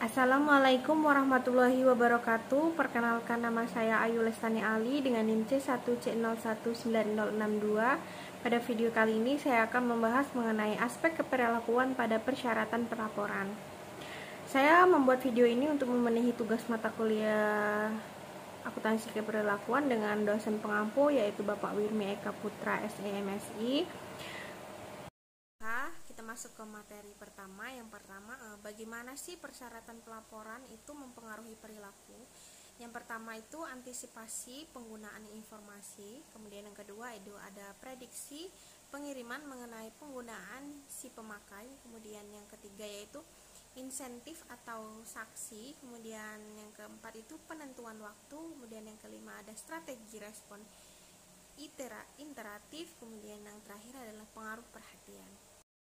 Assalamualaikum warahmatullahi wabarakatuh. Perkenalkan, nama saya Ayu Lestani Ali dengan NIM C1C019062. Pada video kali ini saya akan membahas mengenai aspek keperilakuan pada persyaratan pelaporan. Saya membuat video ini untuk memenuhi tugas mata kuliah akuntansi keperilakuan dengan dosen pengampu yaitu Bapak Wirmi Eka Putra SEMSI. Kita masuk ke materi pertama. Yang pertama, bagaimana sih persyaratan pelaporan itu mempengaruhi perilaku? Yang pertama itu antisipasi penggunaan informasi. Kemudian yang kedua itu ada prediksi pengiriman mengenai penggunaan si pemakai. Kemudian yang ketiga yaitu insentif atau saksi. Kemudian yang keempat itu penentuan waktu. Kemudian yang kelima ada strategi respon iteratif. Kemudian yang terakhir adalah pengaruh perhatian.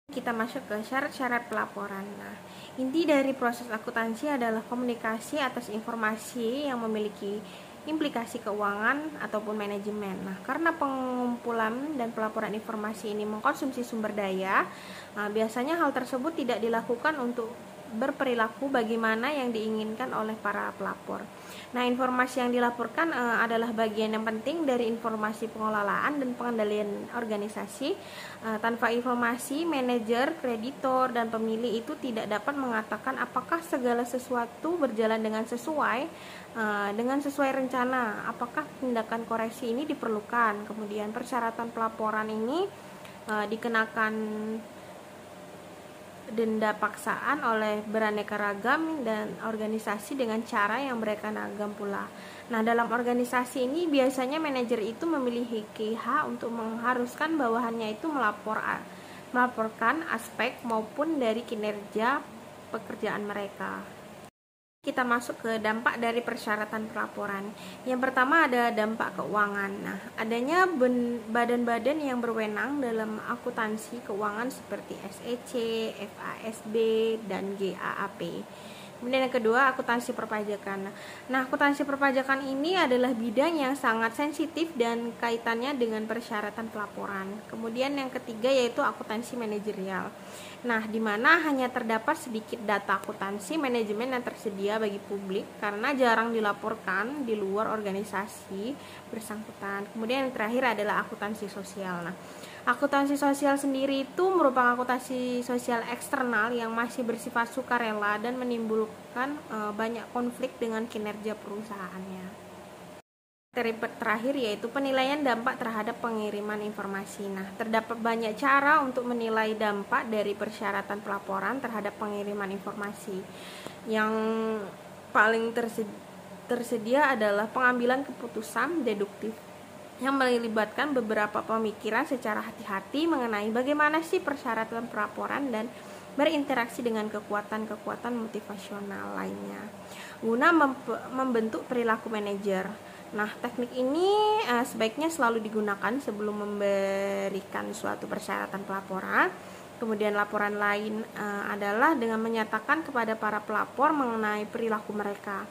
Kita masuk ke syarat-syarat pelaporan. Nah, inti dari proses akuntansi adalah komunikasi atas informasi yang memiliki implikasi keuangan ataupun manajemen. Nah, karena pengumpulan dan pelaporan informasi ini mengkonsumsi sumber daya, biasanya hal tersebut tidak dilakukan untuk berperilaku bagaimana yang diinginkan oleh para pelapor. Nah, informasi yang dilaporkan adalah bagian yang penting dari informasi pengelolaan dan pengendalian organisasi. Tanpa informasi, manajer, kreditor, dan pemilih itu tidak dapat mengatakan apakah segala sesuatu berjalan dengan sesuai rencana, apakah tindakan koreksi ini diperlukan. Kemudian persyaratan pelaporan ini dikenakan denda paksaan oleh beraneka ragam dan organisasi dengan cara yang beragam pula. Nah, dalam organisasi ini biasanya manajer itu memiliki hak untuk mengharuskan bawahannya itu melaporkan aspek maupun dari kinerja pekerjaan mereka. Kita masuk ke dampak dari persyaratan pelaporan. Yang pertama ada dampak keuangan. Nah, adanya badan-badan yang berwenang dalam akuntansi keuangan seperti SEC, FASB, dan GAAP. Kemudian yang kedua, akuntansi perpajakan. Nah, akuntansi perpajakan ini adalah bidang yang sangat sensitif dan kaitannya dengan persyaratan pelaporan. Kemudian yang ketiga yaitu akuntansi manajerial. Nah, di mana hanya terdapat sedikit data akuntansi manajemen yang tersedia bagi publik karena jarang dilaporkan di luar organisasi bersangkutan. Kemudian yang terakhir adalah akuntansi sosial. Nah, akuntansi sosial sendiri itu merupakan akuntansi sosial eksternal yang masih bersifat sukarela dan menimbulkan banyak konflik dengan kinerja perusahaannya. Terakhir yaitu penilaian dampak terhadap pengiriman informasi. Nah, terdapat banyak cara untuk menilai dampak dari persyaratan pelaporan terhadap pengiriman informasi. Yang paling tersedia adalah pengambilan keputusan deduktif yang melibatkan beberapa pemikiran secara hati-hati mengenai bagaimana sih persyaratan pelaporan dan berinteraksi dengan kekuatan-kekuatan motivasional lainnya guna membentuk perilaku manajer. Nah, teknik ini sebaiknya selalu digunakan sebelum memberikan suatu persyaratan pelaporan. Kemudian laporan lain adalah dengan menyatakan kepada para pelapor mengenai perilaku mereka.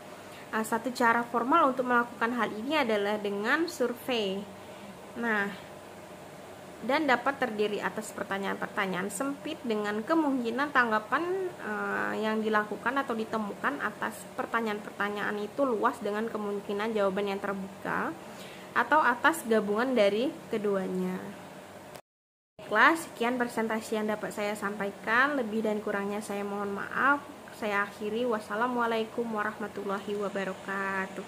Satu cara formal untuk melakukan hal ini adalah dengan survei. Nah, dan dapat terdiri atas pertanyaan-pertanyaan sempit dengan kemungkinan tanggapan yang dilakukan atau ditemukan atas pertanyaan-pertanyaan itu luas dengan kemungkinan jawaban yang terbuka atau atas gabungan dari keduanya. Baiklah, sekian presentasi yang dapat saya sampaikan. Lebih dan kurangnya saya mohon maaf. Saya akhiri. Wassalamualaikum warahmatullahi wabarakatuh.